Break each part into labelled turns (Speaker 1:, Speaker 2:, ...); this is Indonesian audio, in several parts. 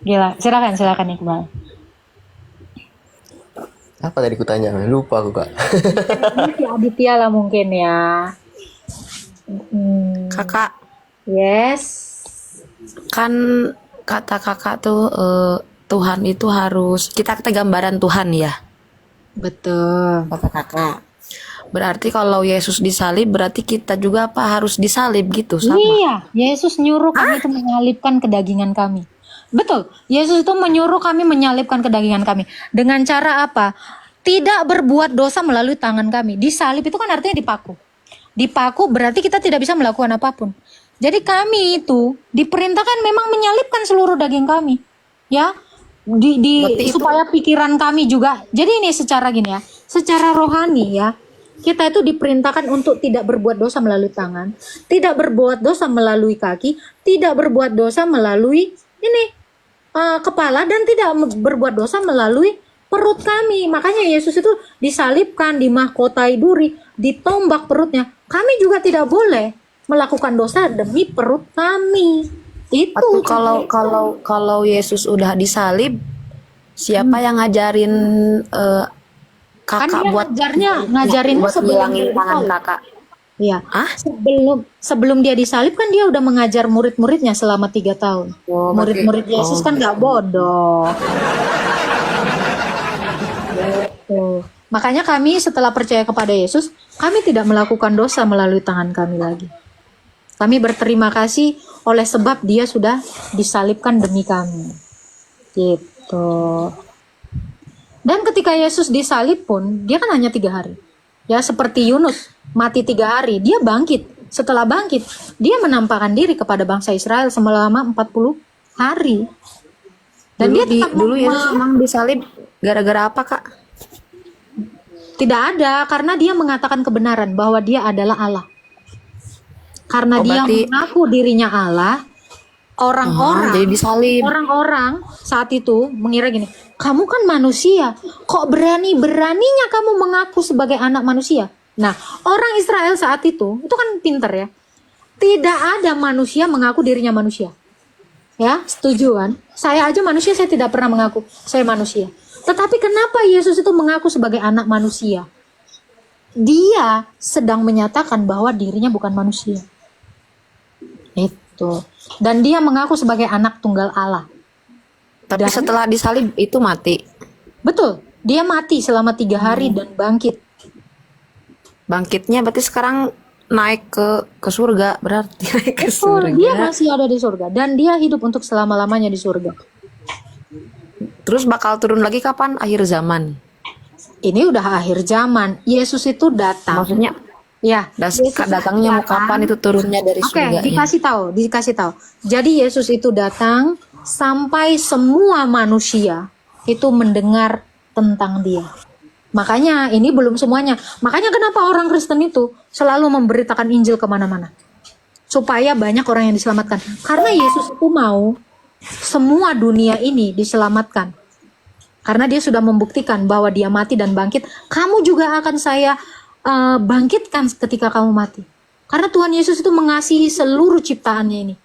Speaker 1: Gila, silakan Iqbal.
Speaker 2: Apa tadi kutanya? Lupa aku kak.
Speaker 1: Ini si Aditya lah mungkin ya.
Speaker 3: Kakak,
Speaker 1: Yes.
Speaker 3: kan kata kakak tuh Tuhan itu harus kita gambaran Tuhan ya.
Speaker 1: Betul.
Speaker 3: Kata kakak. Berarti kalau Yesus disalib berarti kita juga apa harus disalib gitu sama.
Speaker 1: Iya, Yesus nyuruh kami itu menyalibkan kedagingan kami. Betul, Yesus itu menyuruh kami menyalibkan kedagingan kami. Dengan cara apa? Tidak berbuat dosa melalui tangan kami. Disalib itu kan artinya dipaku. Dipaku berarti kita tidak bisa melakukan apapun. Jadi kami itu diperintahkan memang menyalibkan seluruh daging kami. Ya,
Speaker 3: Berarti itu
Speaker 1: supaya pikiran kami juga. Jadi ini secara gini ya, secara rohani ya. Kita itu diperintahkan untuk tidak berbuat dosa melalui tangan, tidak berbuat dosa melalui kaki, tidak berbuat dosa melalui ini kepala, dan tidak berbuat dosa melalui perut kami. Makanya Yesus itu disalibkan, dimahkotai duri, ditombak perutnya. Kami juga tidak boleh melakukan dosa demi perut kami. Itu
Speaker 3: Atau kalau Yesus udah disalib, siapa yang ngajarin
Speaker 1: kan
Speaker 3: kakak
Speaker 1: dia
Speaker 3: buat
Speaker 1: ngajarin
Speaker 3: buat
Speaker 1: sebelum
Speaker 3: ngilangin
Speaker 1: dia
Speaker 3: tangan
Speaker 1: disalib.
Speaker 3: kakak?
Speaker 1: Iya.
Speaker 3: Ah?
Speaker 1: Sebelum dia disalib kan dia udah mengajar murid-muridnya selama 3 tahun.
Speaker 3: Oh, berarti
Speaker 1: Murid-murid Yesus kan nggak bodoh. Gitu. Makanya kami setelah percaya kepada Yesus, kami tidak melakukan dosa melalui tangan kami lagi. Kami berterima kasih oleh sebab dia sudah disalibkan demi kami. Gitu. Dan ketika Yesus disalib pun, dia kan hanya 3 hari. Ya, seperti Yunus, mati 3 hari, dia bangkit. Setelah bangkit, dia menampakkan diri kepada bangsa Israel selama 40 hari. Dan dia tetap
Speaker 3: dulu Yesus emang disalib gara-gara apa kak?
Speaker 1: tidak ada, karena dia mengatakan kebenaran bahwa dia adalah Allah. Karena dia
Speaker 3: Berarti
Speaker 1: mengaku dirinya Allah,
Speaker 3: jadi disalib.
Speaker 1: orang-orang saat itu mengira gini, kamu kan manusia, kok berani-beraninya kamu mengaku sebagai anak manusia? Nah, orang Israel saat itu kan pinter ya. Tidak ada manusia mengaku dirinya manusia. Ya, setuju kan? Saya aja manusia, saya tidak pernah mengaku saya manusia. Tetapi kenapa Yesus itu mengaku sebagai anak manusia? Dia sedang menyatakan bahwa dirinya bukan manusia. Itu. Dan dia mengaku sebagai anak tunggal Allah.
Speaker 3: Tapi
Speaker 1: Dan
Speaker 3: setelah disalib itu mati.
Speaker 1: betul, dia mati selama 3 hari dan bangkit.
Speaker 3: Bangkitnya berarti sekarang naik ke surga, berarti naik ke
Speaker 1: Betul,
Speaker 3: surga.
Speaker 1: dia masih ada di surga dan dia hidup untuk selama-lamanya di surga.
Speaker 3: Terus bakal turun lagi kapan? Akhir zaman.
Speaker 1: Ini udah akhir zaman. Yesus itu datang.
Speaker 3: Maksudnya
Speaker 1: Ya, Yesus
Speaker 3: datangnya mau
Speaker 1: datang.
Speaker 3: kapan itu turunnya dari
Speaker 1: Oke,
Speaker 3: surga ya?
Speaker 1: dikasih tahu. Jadi Yesus itu datang sampai semua manusia itu mendengar tentang dia. Makanya ini belum semuanya. Makanya kenapa orang Kristen itu selalu memberitakan Injil kemana-mana, supaya banyak orang yang diselamatkan. Karena Yesus itu mau semua dunia ini diselamatkan. Karena dia sudah membuktikan bahwa dia mati dan bangkit. Kamu juga akan saya bangkitkan ketika kamu mati. Karena Tuhan Yesus itu mengasihi seluruh ciptaannya ini.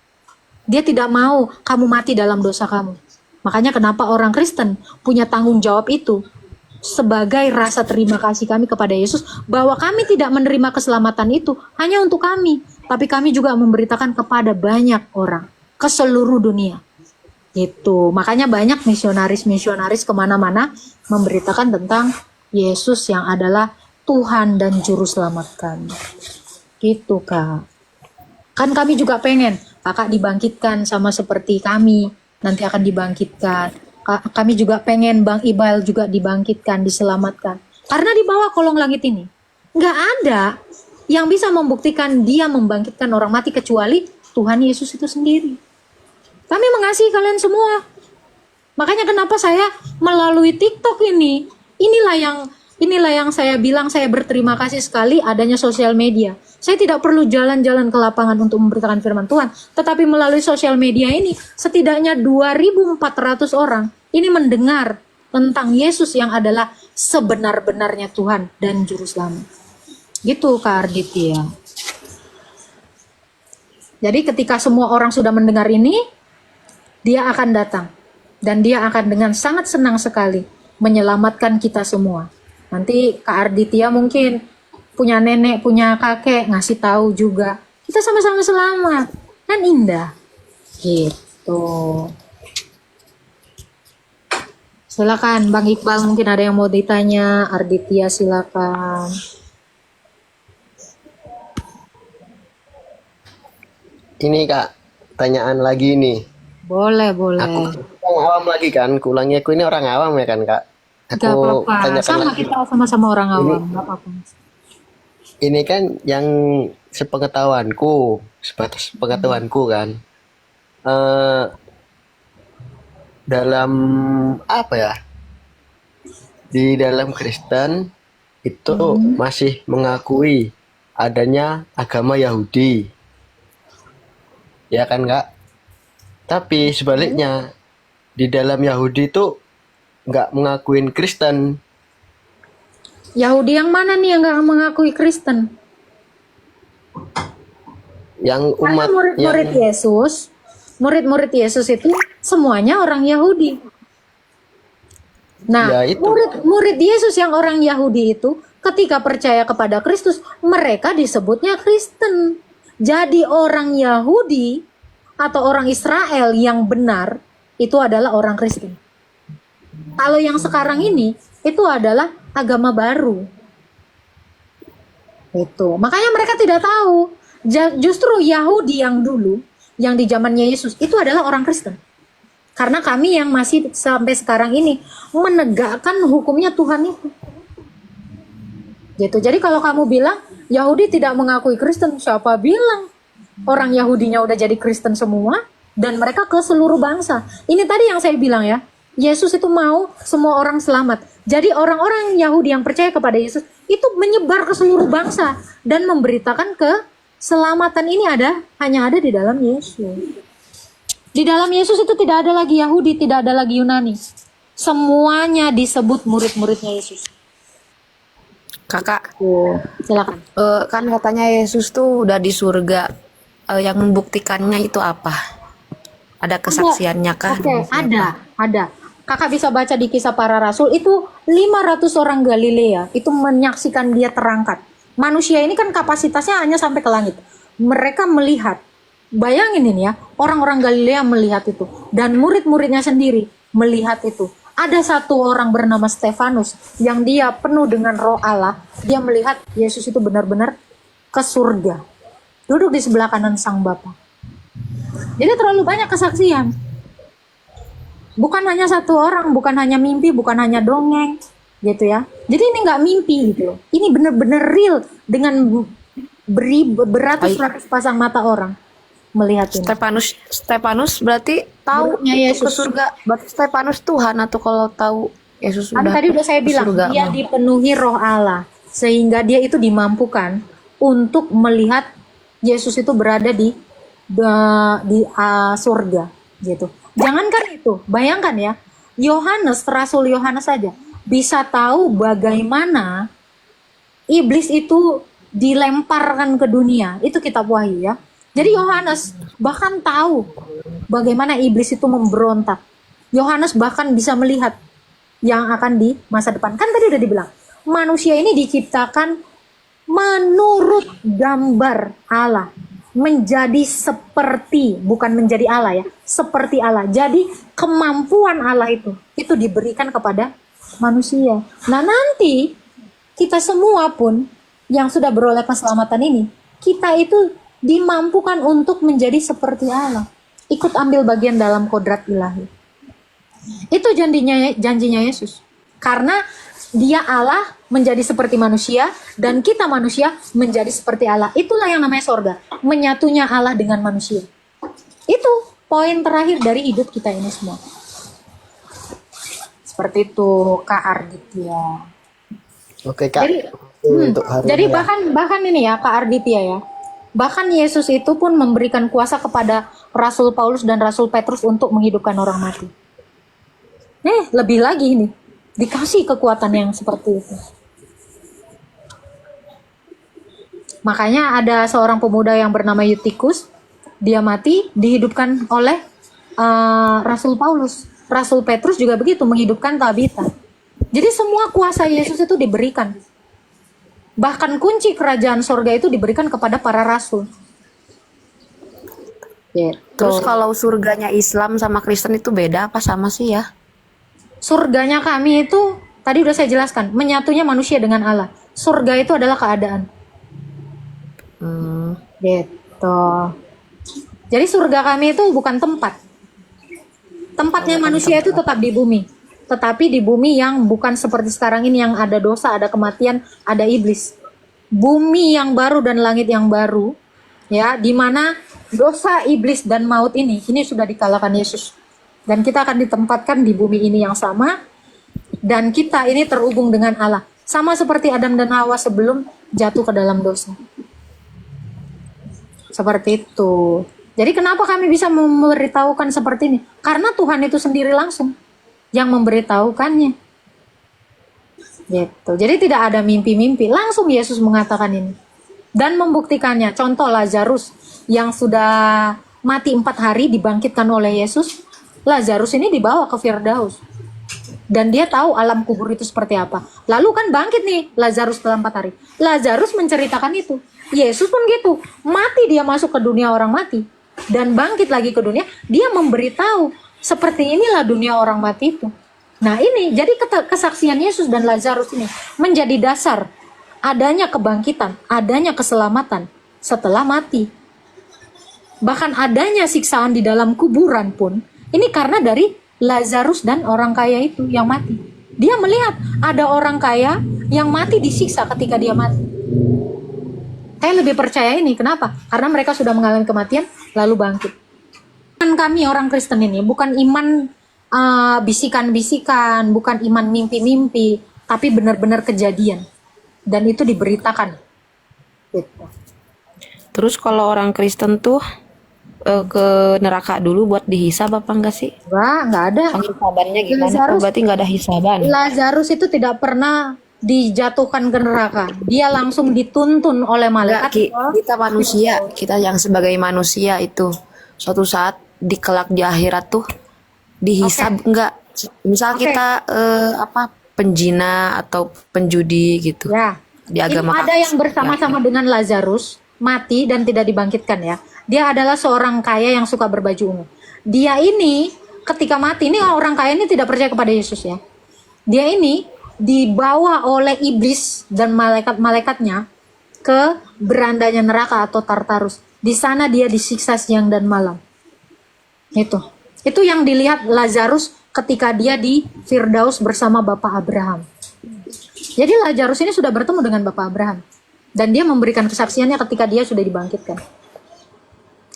Speaker 1: Dia tidak mau kamu mati dalam dosa kamu. Makanya kenapa orang Kristen punya tanggung jawab itu sebagai rasa terima kasih kami kepada Yesus, bahwa kami tidak menerima keselamatan itu hanya untuk kami, tapi kami juga memberitakan kepada banyak orang ke seluruh dunia. Gitu. Makanya banyak misionaris kemana-mana memberitakan tentang Yesus yang adalah Tuhan dan Juru Selamat kami. Gitu kak. Kan kami juga pengen kakak dibangkitkan sama seperti kami nanti akan dibangkitkan. Kami juga pengen Bang Iqbal juga dibangkitkan, diselamatkan. Karena di bawah kolong langit ini nggak ada yang bisa membuktikan dia membangkitkan orang mati kecuali Tuhan Yesus itu sendiri. Kami mengasihi kalian semua. Makanya kenapa saya melalui TikTok inilah yang saya bilang saya berterima kasih sekali adanya sosial media. Saya tidak perlu jalan-jalan ke lapangan untuk memberitakan firman Tuhan, tetapi melalui sosial media ini setidaknya 2.400 orang ini mendengar tentang Yesus yang adalah sebenar-benarnya Tuhan dan Juru Selamat. Gitu Kak Arditya. Jadi ketika semua orang sudah mendengar ini, dia akan datang Dan dia akan dengan sangat senang sekali menyelamatkan kita semua. Nanti Kak Arditya mungkin punya nenek, punya kakek, ngasih tahu juga. Kita sama-sama selamat. Kan indah. Gitu. Silakan Bang Iqbal, mungkin ada yang mau ditanya. Arditya silakan.
Speaker 2: Ini Kak, tanyaan lagi nih.
Speaker 1: Boleh,
Speaker 2: Aku
Speaker 1: boleh.
Speaker 2: orang awam lagi kan, kulangi aku ini orang awam ya kan Kak.
Speaker 1: Gak
Speaker 2: Aku
Speaker 1: apa-apa.
Speaker 2: tanyakan
Speaker 1: Sama
Speaker 2: lagi.
Speaker 1: kita sama-sama orang awam. Gak apa-apa.
Speaker 2: Ini kan yang sepengetahuanku, sebatas pengetahuanku kan. eh Dalam apa ya? Di dalam Kristen itu masih mengakui adanya agama Yahudi. Ya kan Kak? Tapi sebaliknya di dalam Yahudi itu nggak mengakuin Kristen.
Speaker 1: Yahudi yang mana nih yang gak mengakui Kristen?
Speaker 2: Yang
Speaker 1: Karena
Speaker 2: umat yang
Speaker 1: murid-murid Yesus itu semuanya orang Yahudi. Nah,
Speaker 2: ya itu
Speaker 1: murid Yesus yang orang Yahudi itu ketika percaya kepada Kristus, mereka disebutnya Kristen. Jadi orang Yahudi atau orang Israel yang benar itu adalah orang Kristen. Kalau yang sekarang ini itu adalah agama baru. Itu. Makanya mereka tidak tahu. Justru Yahudi yang dulu, yang di zamannya Yesus, itu adalah orang Kristen. Karena kami yang masih sampai sekarang ini menegakkan hukumnya Tuhan itu. Gitu. Jadi kalau kamu bilang Yahudi tidak mengakui Kristen, siapa bilang? Orang Yahudinya udah jadi Kristen semua dan mereka ke seluruh bangsa. Ini tadi yang saya bilang ya. Yesus itu mau semua orang selamat. Jadi orang-orang Yahudi yang percaya kepada Yesus itu menyebar ke seluruh bangsa dan memberitakan keselamatan ini hanya ada di dalam Yesus. Di dalam Yesus itu tidak ada lagi Yahudi, tidak ada lagi Yunani. Semuanya disebut murid-muridnya Yesus.
Speaker 3: Kakak,
Speaker 1: Silakan.
Speaker 3: kan katanya Yesus tuh udah di surga. Yang membuktikannya itu apa? Ada kesaksiannya kah?
Speaker 1: Oke, ada. Kakak bisa baca di Kisah Para Rasul itu 500 orang Galilea itu menyaksikan dia terangkat. Manusia ini kan kapasitasnya hanya sampai ke langit. Mereka melihat. Bayangin ini ya, orang-orang Galilea melihat itu dan murid-muridnya sendiri melihat itu. Ada satu orang bernama Stefanus yang dia penuh dengan Roh Allah. Dia melihat Yesus itu benar-benar ke surga. Duduk di sebelah kanan Sang Bapa. Jadi terlalu banyak kesaksian. Bukan hanya satu orang, bukan hanya mimpi, bukan hanya dongeng, gitu ya. Jadi ini nggak mimpi gitu loh. Ini benar-benar real dengan beratus-ratus pasang mata orang melihat ini.
Speaker 3: Stefanus berarti tahu
Speaker 1: Muridnya
Speaker 3: itu
Speaker 1: Yesus.
Speaker 3: ke surga. Berarti Stefanus Tuhan atau kalau tahu Yesus
Speaker 1: Kan
Speaker 3: udah
Speaker 1: tadi udah saya
Speaker 3: ke
Speaker 1: bilang
Speaker 3: surga.
Speaker 1: dia dipenuhi Roh Allah sehingga dia itu dimampukan untuk melihat Yesus itu berada di surga gitu. Jangankan itu, bayangkan ya, Rasul Yohanes saja bisa tahu bagaimana iblis itu dilemparkan ke dunia. Itu kitab Wahyu ya. Jadi Yohanes bahkan tahu bagaimana iblis itu memberontak. Yohanes bahkan bisa melihat yang akan di masa depan. Kan tadi udah dibilang, manusia ini diciptakan menurut gambar Allah. Menjadi seperti, bukan menjadi Allah ya, seperti Allah. Jadi kemampuan Allah itu diberikan kepada manusia. Nah nanti kita semua pun yang sudah beroleh keselamatan ini, kita itu dimampukan untuk menjadi seperti Allah. Ikut ambil bagian dalam kodrat ilahi. Itu janjinya Yesus. Karena dia Allah menjadi seperti manusia dan kita manusia menjadi seperti Allah. Itulah yang namanya sorga. Menyatunya Allah dengan manusia. Itu poin terakhir dari hidup kita ini semua. Seperti itu Kak Arditya.
Speaker 2: oke Kak.
Speaker 1: Jadi bahkan ini ya Kak Arditya ya. Bahkan Yesus itu pun memberikan kuasa kepada Rasul Paulus dan Rasul Petrus untuk menghidupkan orang mati. Lebih lagi ini. Dikasih kekuatan yang seperti itu. Makanya ada seorang pemuda yang bernama Eutikus, dia mati dihidupkan oleh Rasul Paulus. Rasul Petrus juga begitu, menghidupkan Tabita. Jadi semua kuasa Yesus itu diberikan. Bahkan kunci kerajaan sorga itu diberikan kepada para rasul. Gitu.
Speaker 3: Terus kalau surganya Islam sama Kristen itu beda apa sama sih ya?
Speaker 1: Surganya kami itu, tadi udah saya jelaskan, menyatunya manusia dengan Allah. Surga itu adalah keadaan. Gitu. Jadi surga kami itu bukan tempat. Tempatnya manusia itu tetap di bumi. Tetapi di bumi yang bukan seperti sekarang ini yang ada dosa, ada kematian, ada iblis. Bumi yang baru dan langit yang baru, ya, di mana dosa, iblis dan maut ini sudah dikalahkan Yesus. Dan kita akan ditempatkan di bumi ini yang sama, dan kita ini terhubung dengan Allah. Sama seperti Adam dan Hawa sebelum jatuh ke dalam dosa. Seperti itu. Jadi kenapa kami bisa memberitahukan seperti ini? Karena Tuhan itu sendiri langsung yang memberitahukannya. Gitu. Jadi tidak ada mimpi-mimpi. Langsung Yesus mengatakan ini. Dan membuktikannya. Contoh Lazarus yang sudah mati 4 hari dibangkitkan oleh Yesus. Lazarus ini dibawa ke Firdaus. Dan dia tahu alam kubur itu seperti apa. Lalu kan bangkit nih Lazarus setelah 4 hari. Lazarus menceritakan itu. Yesus pun gitu. Mati dia masuk ke dunia orang mati. Dan bangkit lagi ke dunia. Dia memberitahu. Seperti inilah dunia orang mati itu. Nah ini, jadi kesaksian Yesus dan Lazarus ini menjadi dasar adanya kebangkitan, adanya keselamatan setelah mati. Bahkan adanya siksaan di dalam kuburan pun, ini karena dari Lazarus dan orang kaya itu yang mati. Dia melihat ada orang kaya yang mati disiksa ketika dia mati. Saya lebih percaya ini, kenapa? Karena mereka sudah mengalami kematian, lalu bangkit. Kami orang Kristen ini bukan iman bisikan-bisikan, bukan iman mimpi-mimpi, tapi benar-benar kejadian. Dan itu diberitakan. Gitu.
Speaker 3: Terus kalau orang Kristen tuh ke neraka dulu buat dihisab apa enggak sih?
Speaker 1: Enggak ada.
Speaker 3: Penghisabannya gimana?
Speaker 1: Lazarus,
Speaker 3: Berarti nggak ada hisaban.
Speaker 1: Lazarus itu tidak pernah dijatuhkan ke neraka. Dia langsung dituntun oleh malaikat.
Speaker 3: Kita manusia, kita yang sebagai manusia itu suatu saat di kelak di akhirat tuh dihisab enggak? Misal kita penjina atau penjudi gitu.
Speaker 1: Ya.
Speaker 3: Di agama
Speaker 1: ada yang bersama-sama dengan Lazarus mati dan tidak dibangkitkan ya. Dia adalah seorang kaya yang suka berbaju ungu. Dia ini ketika mati, ini orang kaya ini tidak percaya kepada Yesus ya. Dia ini dibawa oleh iblis dan malaikat-malaikatnya ke berandanya neraka atau Tartarus. Di sana dia disiksa siang dan malam. Itu yang dilihat Lazarus ketika dia di Firdaus bersama Bapak Abraham. Jadi Lazarus ini sudah bertemu dengan Bapak Abraham. Dan dia memberikan kesaksiannya ketika dia sudah dibangkitkan.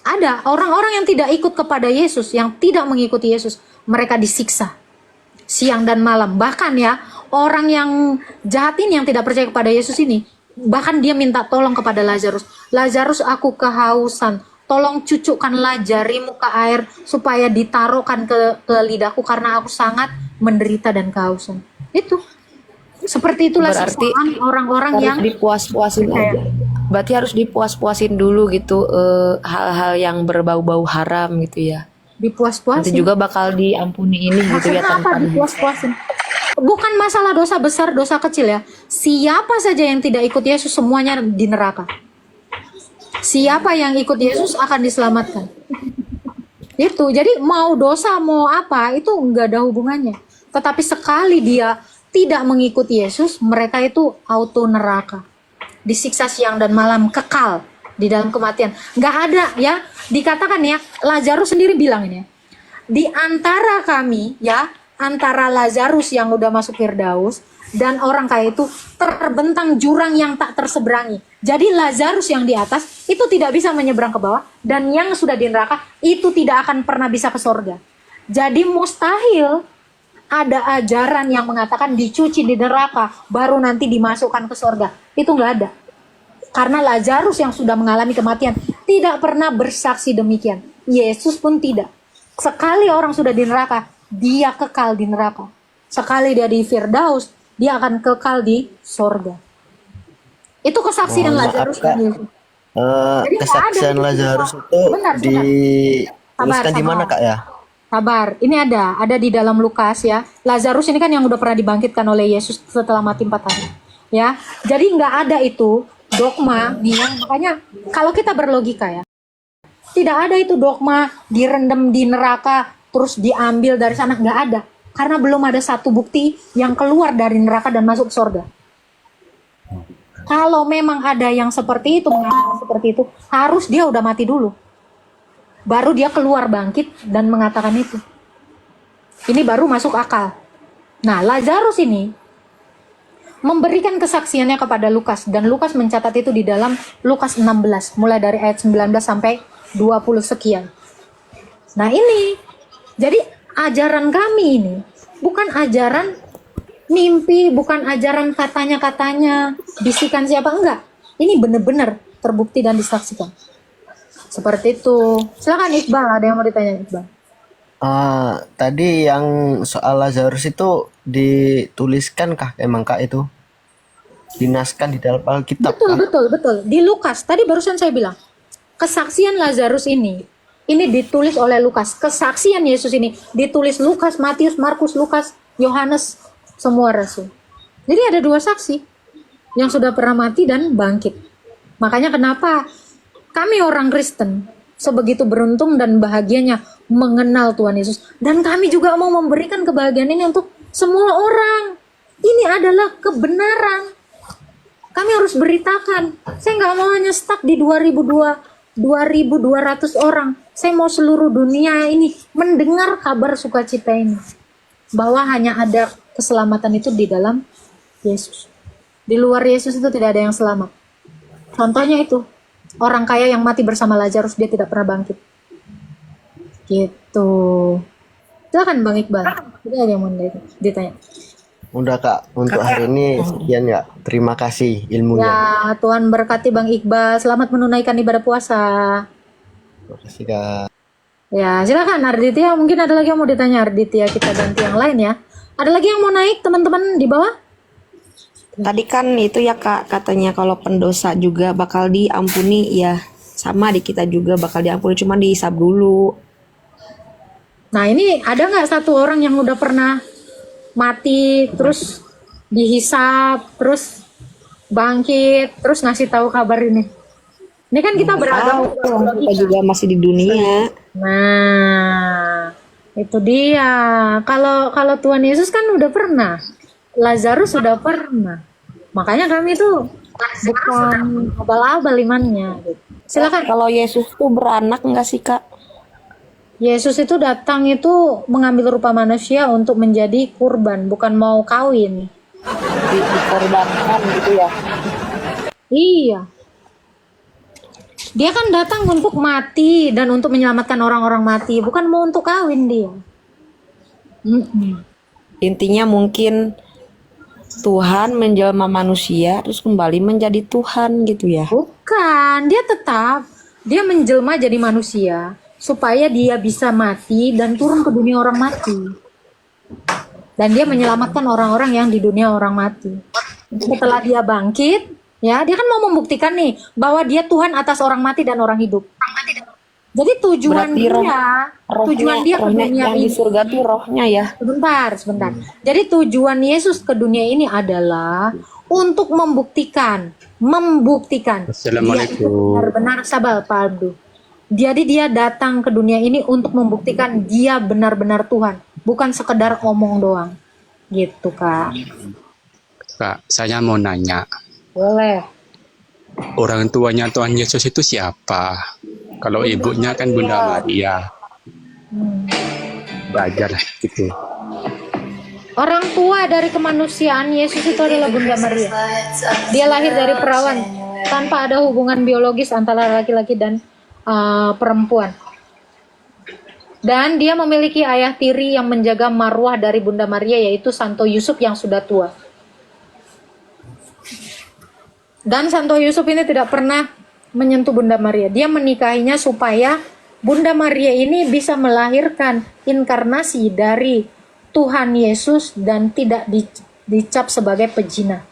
Speaker 1: Ada orang-orang yang tidak ikut kepada Yesus, yang tidak mengikuti Yesus, mereka disiksa siang dan malam. Bahkan ya, orang yang jahat ini yang tidak percaya kepada Yesus ini, bahkan dia minta tolong kepada Lazarus. Lazarus, aku kehausan. Tolong cucukkanlah jarimu ke air supaya ditaruhkan ke lidahku karena aku sangat menderita dan kehausan. Itu. Seperti itulah
Speaker 3: berarti
Speaker 1: orang-orang yang
Speaker 3: dipuas-puasin aja. Berarti harus dipuas-puasin dulu gitu hal-hal yang berbau-bau haram gitu ya.
Speaker 1: Dipuas-puasin.
Speaker 3: Nanti juga bakal diampuni ini gitu ya tanpa
Speaker 1: dipuas-puasin. Bukan masalah dosa besar, dosa kecil ya. Siapa saja yang tidak ikut Yesus semuanya di neraka. Siapa yang ikut Yesus akan diselamatkan. Itu. Jadi mau dosa mau apa itu enggak ada hubungannya. Tetapi sekali dia tidak mengikuti Yesus, mereka itu auto neraka. Disiksa siang dan malam, kekal di dalam kematian. Nggak ada ya, dikatakan ya, Lazarus sendiri bilang ini ya. Di antara kami ya, antara Lazarus yang udah masuk Firdaus dan orang kaya itu terbentang jurang yang tak terseberangi. Jadi Lazarus yang di atas itu tidak bisa menyeberang ke bawah, dan yang sudah di neraka itu tidak akan pernah bisa ke sorga. Jadi mustahil ada ajaran yang mengatakan dicuci di neraka baru nanti dimasukkan ke sorga. Itu nggak ada. Karena Lazarus yang sudah mengalami kematian tidak pernah bersaksi demikian. Yesus pun tidak. Sekali orang sudah di neraka, dia kekal di neraka. Sekali dia di Firdaus, dia akan kekal di sorga. Itu kesaksian Lazarus kan Yesus.
Speaker 2: Kesaksian Lazarus itu dituliskan di mana Kak ya?
Speaker 1: Sabar, ini ada di dalam Lukas ya. Lazarus ini kan yang udah pernah dibangkitkan oleh Yesus setelah mati 4 hari. Ya, jadi nggak ada itu dogma nih ya. Makanya kalau kita berlogika ya, tidak ada itu dogma direndam di neraka terus diambil dari sana, nggak ada. Karena belum ada satu bukti yang keluar dari neraka dan masuk surga. Kalau memang ada yang seperti itu, mengatakan seperti itu, harus dia udah mati dulu. Baru dia keluar bangkit dan mengatakan itu. Ini baru masuk akal. Nah, Lazarus ini memberikan kesaksiannya kepada Lukas. Dan Lukas mencatat itu di dalam Lukas 16. Mulai dari ayat 19 sampai 20 sekian. Nah ini, jadi ajaran kami ini bukan ajaran mimpi, bukan ajaran katanya-katanya, bisikan siapa, enggak. Ini benar-benar terbukti dan disaksikan. Seperti itu. Silakan Iqbal, ada yang mau ditanya Iqbal?
Speaker 2: Tadi yang soal Lazarus itu dituliskan kah emang kak itu? Dinaskan di dalam Alkitab kah?
Speaker 1: Betul. Di Lukas, tadi barusan saya bilang, kesaksian Lazarus ini ditulis oleh Lukas. Kesaksian Yesus ini ditulis Lukas, Matius, Markus, Lukas, Yohanes, semua rasul. Jadi ada 2 saksi yang sudah pernah mati dan bangkit. Makanya kenapa kami orang Kristen sebegitu beruntung dan bahagianya mengenal Tuhan Yesus. Dan kami juga mau memberikan kebahagiaan ini untuk semua orang. Ini adalah kebenaran. Kami harus beritakan. Saya nggak mau hanya stuck di 2.200 orang. Saya mau seluruh dunia ini mendengar kabar sukacita ini. Bahwa hanya ada keselamatan itu di dalam Yesus. Di luar Yesus itu tidak ada yang selamat. Contohnya itu. Orang kaya yang mati bersama Lazarus, dia tidak pernah bangkit. Gitu. Silakan Bang Iqbal. Tidak ada yang mau ditanya.
Speaker 2: Udah kak, untuk hari ini sekian ya. Terima kasih ilmunya.
Speaker 1: Ya, Tuhan berkati Bang Iqbal. Selamat menunaikan ibadah puasa.
Speaker 2: Terima kasih kak.
Speaker 1: Ya, silakan Arditya. Mungkin ada lagi yang mau ditanya Arditya. Kita ganti yang lain ya. Ada lagi yang mau naik teman-teman di bawah?
Speaker 3: Tadi kan itu ya Kak, katanya kalau pendosa juga bakal diampuni, ya sama di kita juga bakal diampuni, cuma dihisab dulu.
Speaker 1: Nah ini ada nggak satu orang yang udah pernah mati terus dihisap terus bangkit terus ngasih tahu kabar ini? Ini kan kita beragam.
Speaker 3: Kita juga masih di dunia.
Speaker 1: Nah itu dia. Kalau Tuhan Yesus kan udah pernah, Lazarus sudah pernah. Makanya kami tuh bukan abal-abal imannya. Gitu. Silakan.
Speaker 3: Kalau Yesus tuh beranak nggak sih Kak?
Speaker 1: Yesus itu datang itu mengambil rupa manusia untuk menjadi kurban, bukan mau kawin.
Speaker 3: Dikorbankan gitu ya?
Speaker 1: Iya. Dia kan datang untuk mati dan untuk menyelamatkan orang-orang mati, bukan mau untuk kawin dia.
Speaker 3: Intinya mungkin Tuhan menjelma manusia terus kembali menjadi Tuhan gitu ya?
Speaker 1: Bukan, dia menjelma jadi manusia supaya dia bisa mati dan turun ke dunia orang mati. Dan dia menyelamatkan orang-orang yang di dunia orang mati. Setelah dia bangkit, ya, dia kan mau membuktikan nih bahwa dia Tuhan atas orang mati dan orang hidup. Jadi tujuan dia ke dunia
Speaker 3: yang
Speaker 1: ini.
Speaker 3: di surga tuh rohnya ya.
Speaker 1: Sebentar. Jadi tujuan Yesus ke dunia ini adalah untuk membuktikan dia itu benar-benar sabar Pak Abdu. Jadi dia datang ke dunia ini untuk membuktikan dia benar-benar Tuhan, bukan sekedar omong doang. Gitu, Kak.
Speaker 4: Kak, saya mau nanya.
Speaker 1: Boleh.
Speaker 4: Orang tuanya Tuhan Yesus itu siapa? Kalau ibunya kan Bunda Maria. Belajar gitu.
Speaker 1: Orang tua dari kemanusiaan Yesus itu adalah Bunda Maria. Dia lahir dari perawan tanpa ada hubungan biologis antara laki-laki dan perempuan. Dan dia memiliki ayah tiri yang menjaga marwah dari Bunda Maria, yaitu Santo Yusuf yang sudah tua. Dan Santo Yusuf ini tidak pernah menyentuh Bunda Maria. Dia menikahinya supaya Bunda Maria ini bisa melahirkan inkarnasi dari Tuhan Yesus dan tidak dicap sebagai pezina.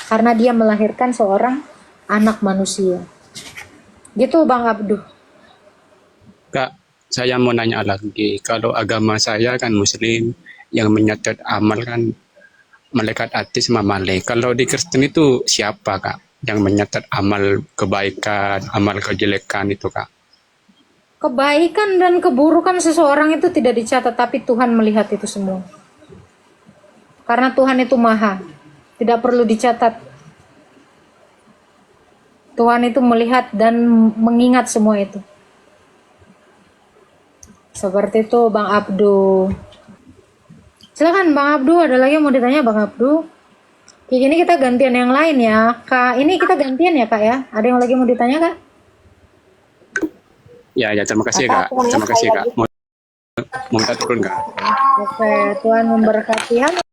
Speaker 1: Karena dia melahirkan seorang anak manusia. Gitu Bang Abduh.
Speaker 4: Kak, saya mau nanya lagi. Kalau agama saya kan Muslim, yang menyatat amal kan malaikat atis sama Malek. Kalau di Kristen itu siapa Kak? Yang menyatat amal kebaikan, amal kejelekan itu Kak?
Speaker 1: Kebaikan dan keburukan seseorang itu tidak dicatat, tapi Tuhan melihat itu semua. Karena Tuhan itu maha, tidak perlu dicatat. Tuhan itu melihat dan mengingat semua itu. Seperti itu Bang Abdu. Silakan Bang Abdu, ada lagi yang mau ditanya Bang Abdu? Kayak gini kita gantian yang lain ya. Kak, ini kita gantian ya Kak ya? Ada yang lagi mau ditanya Kak?
Speaker 4: Ya, terima kasih Kak. Terima kasih Kak. Mau minta turun Kak?
Speaker 1: Oke, Tuhan memberkati.